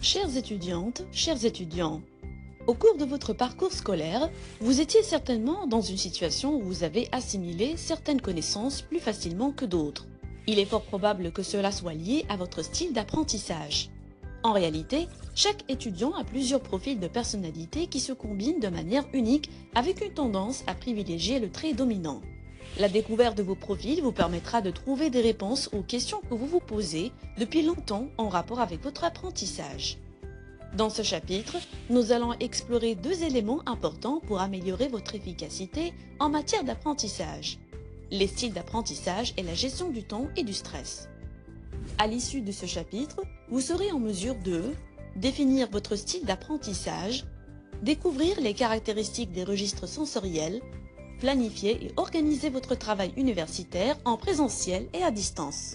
Chères étudiantes, chers étudiants, au cours de votre parcours scolaire, vous étiez certainement dans une situation où vous avez assimilé certaines connaissances plus facilement que d'autres. Il est fort probable que cela soit lié à votre style d'apprentissage. En réalité, chaque étudiant a plusieurs profils de personnalité qui se combinent de manière unique avec une tendance à privilégier le trait dominant. La découverte de vos profils vous permettra de trouver des réponses aux questions que vous vous posez depuis longtemps en rapport avec votre apprentissage. Dans ce chapitre, nous allons explorer deux éléments importants pour améliorer votre efficacité en matière d'apprentissage: les styles d'apprentissage et la gestion du temps et du stress. À l'issue de ce chapitre, vous serez en mesure de définir votre style d'apprentissage, découvrir les caractéristiques des registres sensoriels, planifier et organiser votre travail universitaire en présentiel et à distance.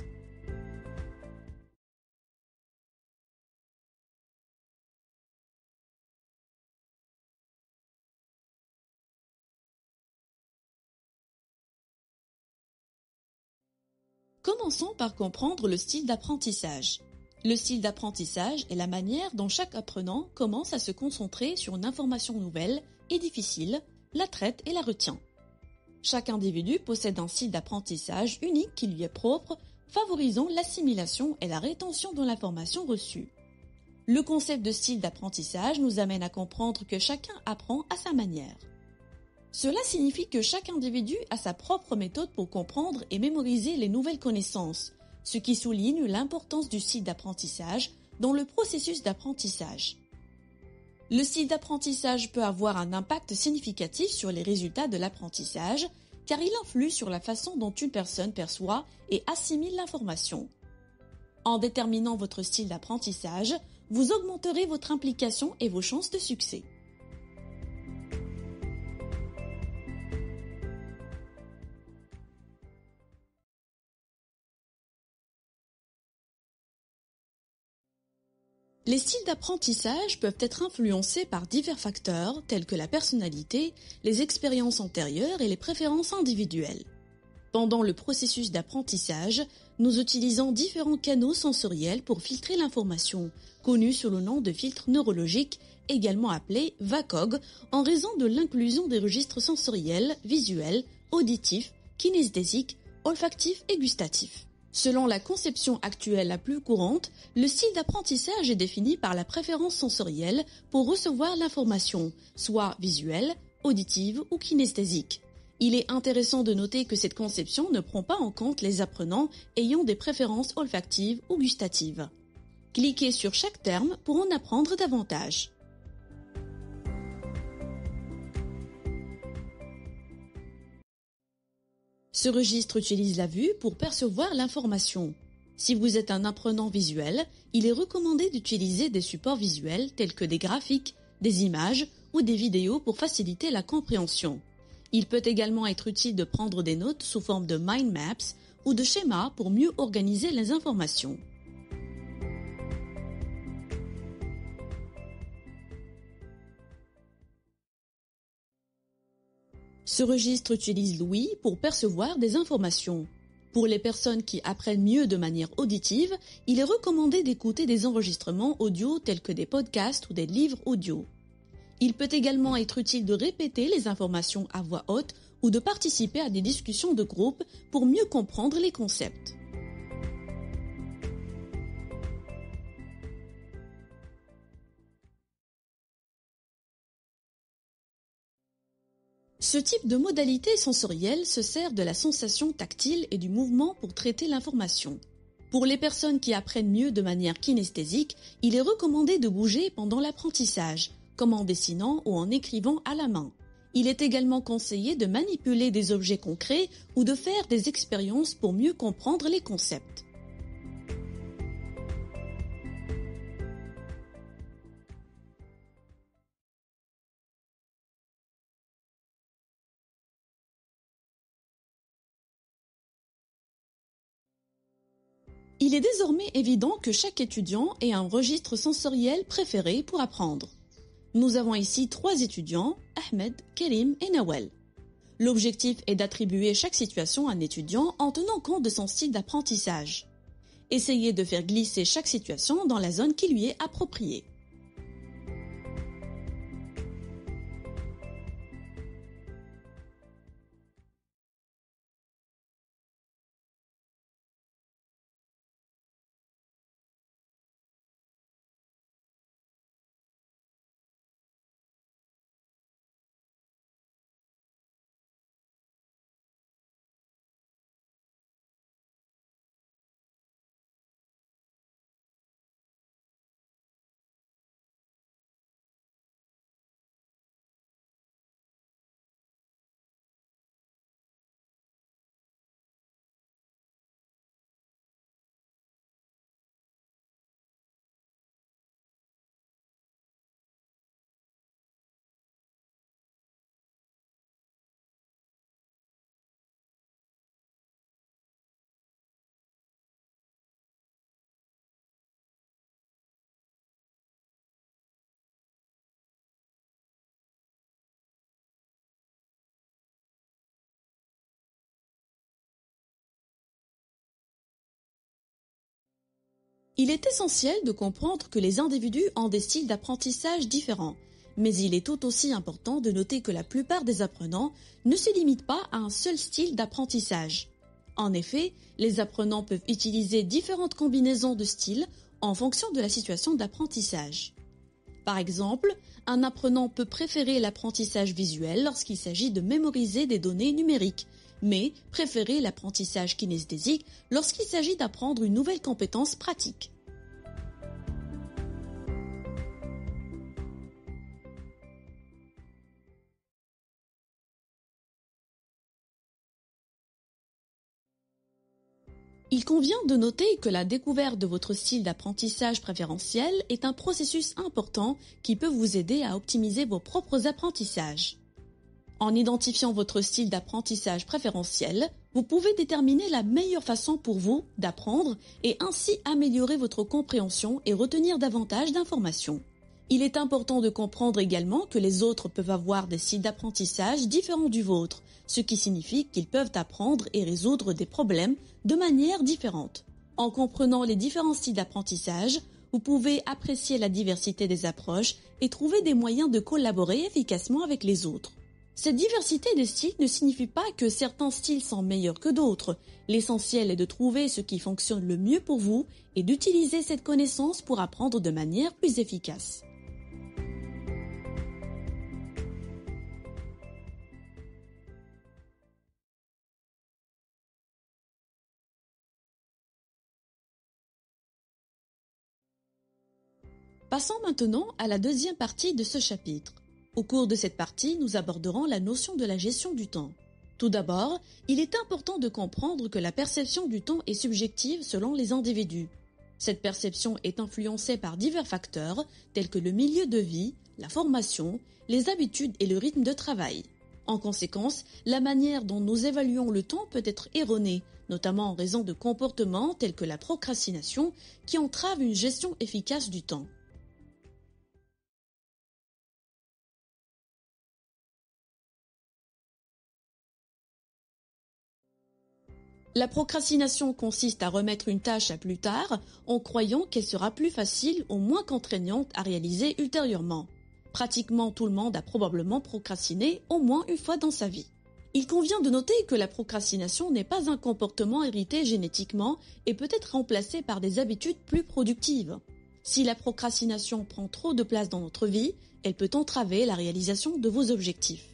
Commençons par comprendre le style d'apprentissage. Le style d'apprentissage est la manière dont chaque apprenant commence à se concentrer sur une information nouvelle et difficile, la traite et la retient. Chaque individu possède un style d'apprentissage unique qui lui est propre, favorisant l'assimilation et la rétention de l'information reçue. Le concept de style d'apprentissage nous amène à comprendre que chacun apprend à sa manière. Cela signifie que chaque individu a sa propre méthode pour comprendre et mémoriser les nouvelles connaissances, ce qui souligne l'importance du style d'apprentissage dans le processus d'apprentissage. Le style d'apprentissage peut avoir un impact significatif sur les résultats de l'apprentissage, car il influe sur la façon dont une personne perçoit et assimile l'information. En déterminant votre style d'apprentissage, vous augmenterez votre implication et vos chances de succès. Les styles d'apprentissage peuvent être influencés par divers facteurs tels que la personnalité, les expériences antérieures et les préférences individuelles. Pendant le processus d'apprentissage, nous utilisons différents canaux sensoriels pour filtrer l'information, connus sous le nom de filtre neurologique, également appelé VACOG, en raison de l'inclusion des registres sensoriels, visuels, auditifs, kinesthésiques, olfactifs et gustatifs. Selon la conception actuelle la plus courante, le style d'apprentissage est défini par la préférence sensorielle pour recevoir l'information, soit visuelle, auditive ou kinesthésique. Il est intéressant de noter que cette conception ne prend pas en compte les apprenants ayant des préférences olfactives ou gustatives. Cliquez sur chaque terme pour en apprendre davantage. Ce registre utilise la vue pour percevoir l'information. Si vous êtes un apprenant visuel, il est recommandé d'utiliser des supports visuels tels que des graphiques, des images ou des vidéos pour faciliter la compréhension. Il peut également être utile de prendre des notes sous forme de mind maps ou de schémas pour mieux organiser les informations. Ce registre utilise l'ouïe pour percevoir des informations. Pour les personnes qui apprennent mieux de manière auditive, il est recommandé d'écouter des enregistrements audio tels que des podcasts ou des livres audio. Il peut également être utile de répéter les informations à voix haute ou de participer à des discussions de groupe pour mieux comprendre les concepts. Ce type de modalité sensorielle se sert de la sensation tactile et du mouvement pour traiter l'information. Pour les personnes qui apprennent mieux de manière kinesthésique, il est recommandé de bouger pendant l'apprentissage, comme en dessinant ou en écrivant à la main. Il est également conseillé de manipuler des objets concrets ou de faire des expériences pour mieux comprendre les concepts. Il est désormais évident que chaque étudiant ait un registre sensoriel préféré pour apprendre. Nous avons ici 3 étudiants, Ahmed, Karim et Nawal. L'objectif est d'attribuer chaque situation à un étudiant en tenant compte de son style d'apprentissage. Essayez de faire glisser chaque situation dans la zone qui lui est appropriée. Il est essentiel de comprendre que les individus ont des styles d'apprentissage différents, mais il est tout aussi important de noter que la plupart des apprenants ne se limitent pas à un seul style d'apprentissage. En effet, les apprenants peuvent utiliser différentes combinaisons de styles en fonction de la situation d'apprentissage. Par exemple, un apprenant peut préférer l'apprentissage visuel lorsqu'il s'agit de mémoriser des données numériques, mais préférer l'apprentissage kinesthésique lorsqu'il s'agit d'apprendre une nouvelle compétence pratique. Il convient de noter que la découverte de votre style d'apprentissage préférentiel est un processus important qui peut vous aider à optimiser vos propres apprentissages. En identifiant votre style d'apprentissage préférentiel, vous pouvez déterminer la meilleure façon pour vous d'apprendre et ainsi améliorer votre compréhension et retenir davantage d'informations. Il est important de comprendre également que les autres peuvent avoir des styles d'apprentissage différents du vôtre, ce qui signifie qu'ils peuvent apprendre et résoudre des problèmes de manière différente. En comprenant les différents styles d'apprentissage, vous pouvez apprécier la diversité des approches et trouver des moyens de collaborer efficacement avec les autres. Cette diversité de styles ne signifie pas que certains styles sont meilleurs que d'autres. L'essentiel est de trouver ce qui fonctionne le mieux pour vous et d'utiliser cette connaissance pour apprendre de manière plus efficace. Passons maintenant à la deuxième partie de ce chapitre. Au cours de cette partie, nous aborderons la notion de la gestion du temps. Tout d'abord, il est important de comprendre que la perception du temps est subjective selon les individus. Cette perception est influencée par divers facteurs tels que le milieu de vie, la formation, les habitudes et le rythme de travail. En conséquence, la manière dont nous évaluons le temps peut être erronée, notamment en raison de comportements tels que la procrastination qui entravent une gestion efficace du temps. La procrastination consiste à remettre une tâche à plus tard en croyant qu'elle sera plus facile ou moins contraignante à réaliser ultérieurement. Pratiquement tout le monde a probablement procrastiné au moins une fois dans sa vie. Il convient de noter que la procrastination n'est pas un comportement hérité génétiquement et peut être remplacé par des habitudes plus productives. Si la procrastination prend trop de place dans notre vie, elle peut entraver la réalisation de vos objectifs.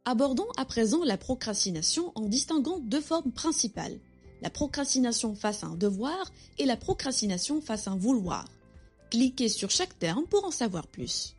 Abordons à présent la procrastination en distinguant deux formes principales. La procrastination face à un devoir et la procrastination face à un vouloir. Cliquez sur chaque terme pour en savoir plus.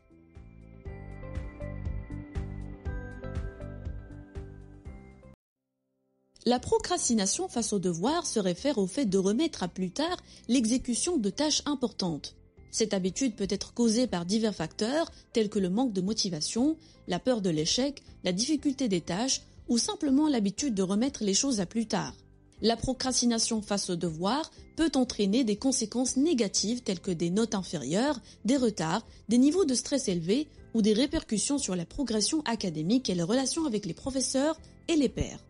La procrastination face au devoir se réfère au fait de remettre à plus tard l'exécution de tâches importantes. Cette habitude peut être causée par divers facteurs tels que le manque de motivation, la peur de l'échec, la difficulté des tâches ou simplement l'habitude de remettre les choses à plus tard. La procrastination face au devoir peut entraîner des conséquences négatives telles que des notes inférieures, des retards, des niveaux de stress élevés ou des répercussions sur la progression académique et les relations avec les professeurs et les pairs.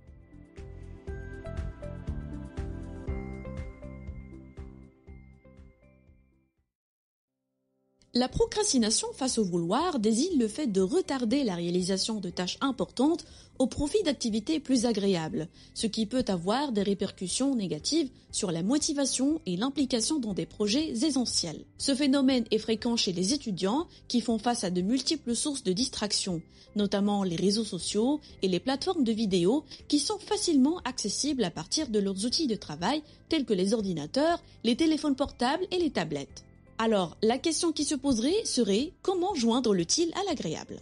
La procrastination face au vouloir désigne le fait de retarder la réalisation de tâches importantes au profit d'activités plus agréables, ce qui peut avoir des répercussions négatives sur la motivation et l'implication dans des projets essentiels. Ce phénomène est fréquent chez les étudiants qui font face à de multiples sources de distraction, notamment les réseaux sociaux et les plateformes de vidéos qui sont facilement accessibles à partir de leurs outils de travail tels que les ordinateurs, les téléphones portables et les tablettes. Alors, la question qui se poserait serait comment joindre l'utile à l'agréable?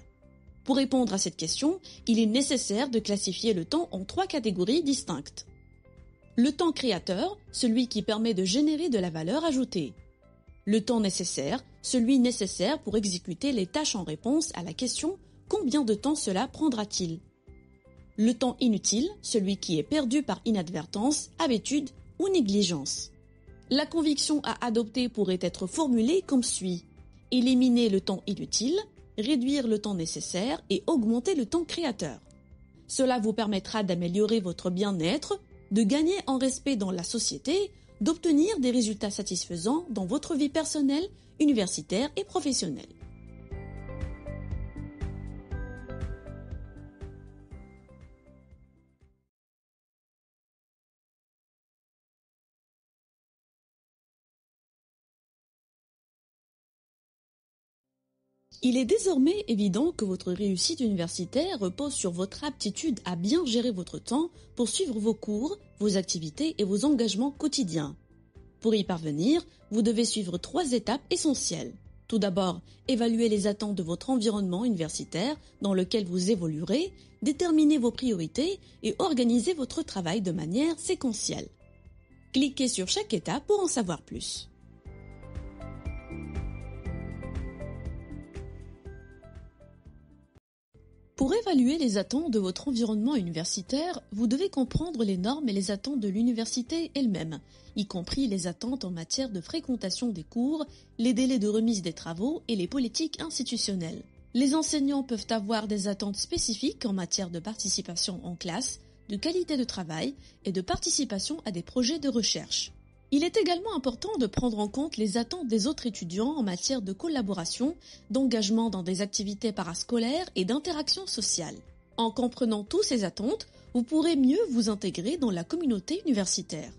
Pour répondre à cette question, il est nécessaire de classifier le temps en trois catégories distinctes. Le temps créateur, celui qui permet de générer de la valeur ajoutée. Le temps nécessaire, celui nécessaire pour exécuter les tâches en réponse à la question « Combien de temps cela prendra-t-il » Le temps inutile, celui qui est perdu par inadvertance, habitude ou négligence. La conviction à adopter pourrait être formulée comme suit. Éliminer le temps inutile, réduire le temps nécessaire et augmenter le temps créateur. Cela vous permettra d'améliorer votre bien-être, de gagner en respect dans la société, d'obtenir des résultats satisfaisants dans votre vie personnelle, universitaire et professionnelle. Il est désormais évident que votre réussite universitaire repose sur votre aptitude à bien gérer votre temps pour suivre vos cours, vos activités et vos engagements quotidiens. Pour y parvenir, vous devez suivre 3 étapes essentielles. Tout d'abord, évaluer les attentes de votre environnement universitaire dans lequel vous évoluerez, déterminer vos priorités et organiser votre travail de manière séquentielle. Cliquez sur chaque étape pour en savoir plus. Pour évaluer les attentes de votre environnement universitaire, vous devez comprendre les normes et les attentes de l'université elle-même, y compris les attentes en matière de fréquentation des cours, les délais de remise des travaux et les politiques institutionnelles. Les enseignants peuvent avoir des attentes spécifiques en matière de participation en classe, de qualité de travail et de participation à des projets de recherche. Il est également important de prendre en compte les attentes des autres étudiants en matière de collaboration, d'engagement dans des activités parascolaires et d'interaction sociale. En comprenant tous ces attentes, vous pourrez mieux vous intégrer dans la communauté universitaire.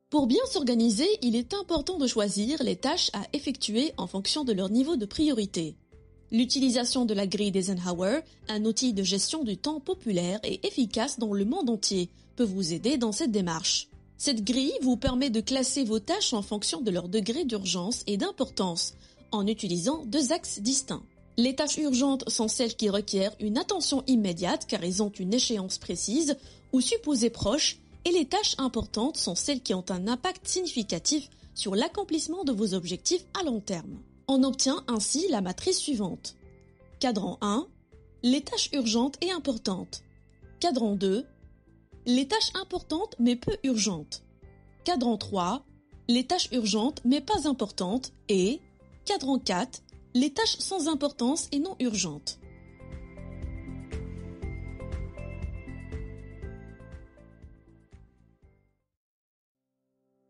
Pour bien s'organiser, il est important de choisir les tâches à effectuer en fonction de leur niveau de priorité. L'utilisation de la grille d'Eisenhower, un outil de gestion du temps populaire et efficace dans le monde entier, peut vous aider dans cette démarche. Cette grille vous permet de classer vos tâches en fonction de leur degré d'urgence et d'importance, en utilisant 2 axes distincts. Les tâches urgentes sont celles qui requièrent une attention immédiate car elles ont une échéance précise ou supposée proche, et les tâches importantes sont celles qui ont un impact significatif sur l'accomplissement de vos objectifs à long terme. On obtient ainsi la matrice suivante. Cadran 1, les tâches urgentes et importantes. Cadran 2, les tâches importantes mais peu urgentes. Cadran 3, les tâches urgentes mais pas importantes. Et cadran 4, les tâches sans importance et non urgentes.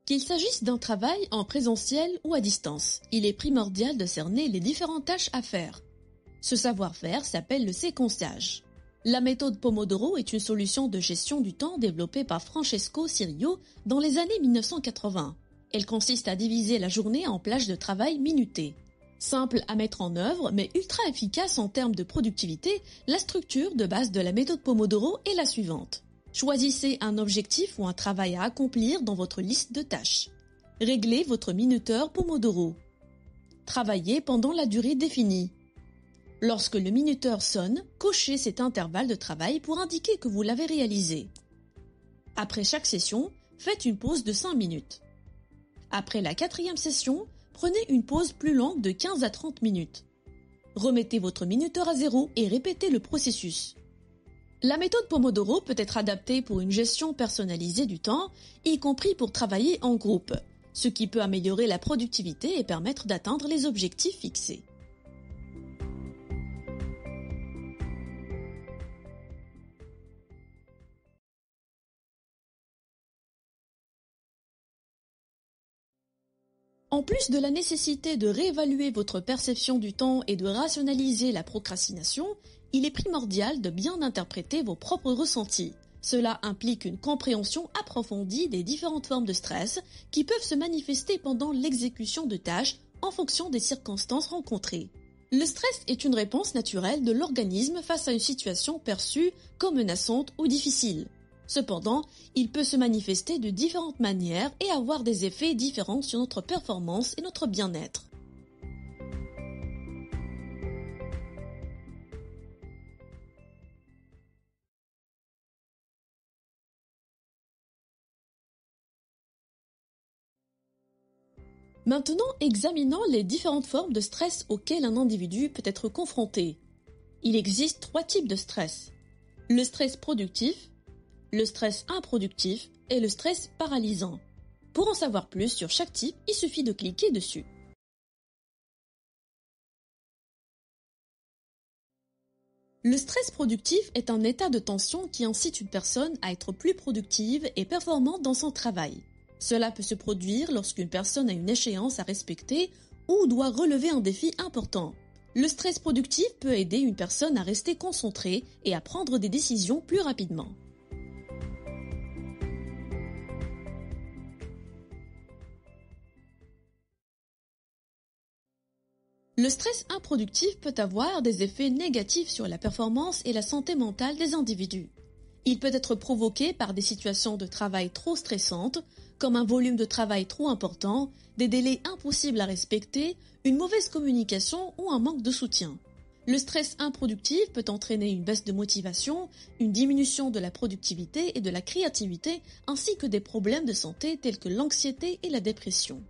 Qu'il s'agisse d'un travail en présentiel ou à distance, il est primordial de cerner les différentes tâches à faire. Ce savoir-faire s'appelle le séquençage. La méthode Pomodoro est une solution de gestion du temps développée par Francesco Cirillo dans les années 1980. Elle consiste à diviser la journée en plages de travail minutées. Simple à mettre en œuvre, mais ultra efficace en termes de productivité, la structure de base de la méthode Pomodoro est la suivante. Choisissez un objectif ou un travail à accomplir dans votre liste de tâches. Réglez votre minuteur Pomodoro. Travaillez pendant la durée définie. Lorsque le minuteur sonne, cochez cet intervalle de travail pour indiquer que vous l'avez réalisé. Après chaque session, faites une pause de 5 minutes. Après la 4e session, prenez une pause plus longue de 15 à 30 minutes. Remettez votre minuteur à zéro et répétez le processus. La méthode Pomodoro peut être adaptée pour une gestion personnalisée du temps, y compris pour travailler en groupe, ce qui peut améliorer la productivité et permettre d'atteindre les objectifs fixés. En plus de la nécessité de réévaluer votre perception du temps et de rationaliser la procrastination, il est primordial de bien interpréter vos propres ressentis. Cela implique une compréhension approfondie des différentes formes de stress qui peuvent se manifester pendant l'exécution de tâches en fonction des circonstances rencontrées. Le stress est une réponse naturelle de l'organisme face à une situation perçue comme menaçante ou difficile. Cependant, il peut se manifester de différentes manières et avoir des effets différents sur notre performance et notre bien-être. Maintenant, examinons les différentes formes de stress auxquelles un individu peut être confronté. Il existe 3 types de stress. Le stress productif, le stress improductif et le stress paralysant. Pour en savoir plus sur chaque type, il suffit de cliquer dessus. Le stress productif est un état de tension qui incite une personne à être plus productive et performante dans son travail. Cela peut se produire lorsqu'une personne a une échéance à respecter ou doit relever un défi important. Le stress productif peut aider une personne à rester concentrée et à prendre des décisions plus rapidement. Le stress improductif peut avoir des effets négatifs sur la performance et la santé mentale des individus. Il peut être provoqué par des situations de travail trop stressantes, comme un volume de travail trop important, des délais impossibles à respecter, une mauvaise communication ou un manque de soutien. Le stress improductif peut entraîner une baisse de motivation, une diminution de la productivité et de la créativité, ainsi que des problèmes de santé tels que l'anxiété et la dépression.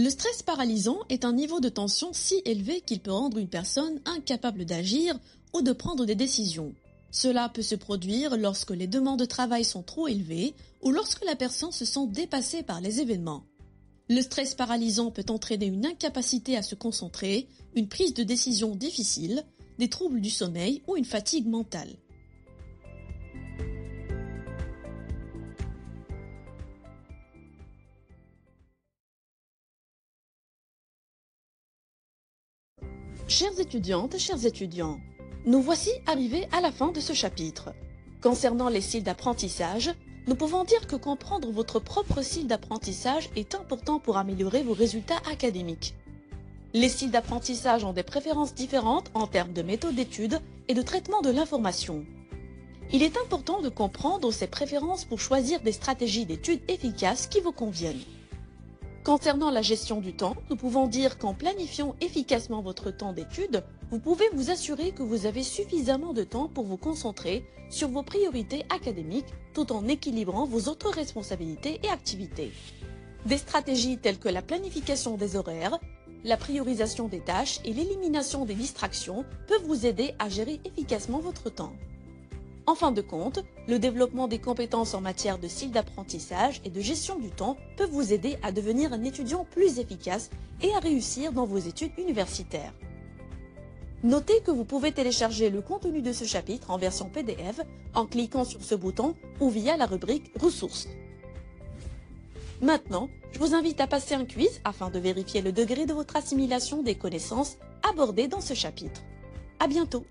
Le stress paralysant est un niveau de tension si élevé qu'il peut rendre une personne incapable d'agir ou de prendre des décisions. Cela peut se produire lorsque les demandes de travail sont trop élevées ou lorsque la personne se sent dépassée par les événements. Le stress paralysant peut entraîner une incapacité à se concentrer, une prise de décision difficile, des troubles du sommeil ou une fatigue mentale. Chères étudiantes, chers étudiants, nous voici arrivés à la fin de ce chapitre. Concernant les styles d'apprentissage, nous pouvons dire que comprendre votre propre style d'apprentissage est important pour améliorer vos résultats académiques. Les styles d'apprentissage ont des préférences différentes en termes de méthode d'étude et de traitement de l'information. Il est important de comprendre ces préférences pour choisir des stratégies d'étude efficaces qui vous conviennent. Concernant la gestion du temps, nous pouvons dire qu'en planifiant efficacement votre temps d'étude, vous pouvez vous assurer que vous avez suffisamment de temps pour vous concentrer sur vos priorités académiques tout en équilibrant vos autres responsabilités et activités. Des stratégies telles que la planification des horaires, la priorisation des tâches et l'élimination des distractions peuvent vous aider à gérer efficacement votre temps. En fin de compte, le développement des compétences en matière de style d'apprentissage et de gestion du temps peut vous aider à devenir un étudiant plus efficace et à réussir dans vos études universitaires. Notez que vous pouvez télécharger le contenu de ce chapitre en version PDF en cliquant sur ce bouton ou via la rubrique Ressources. Maintenant, je vous invite à passer un quiz afin de vérifier le degré de votre assimilation des connaissances abordées dans ce chapitre. À bientôt!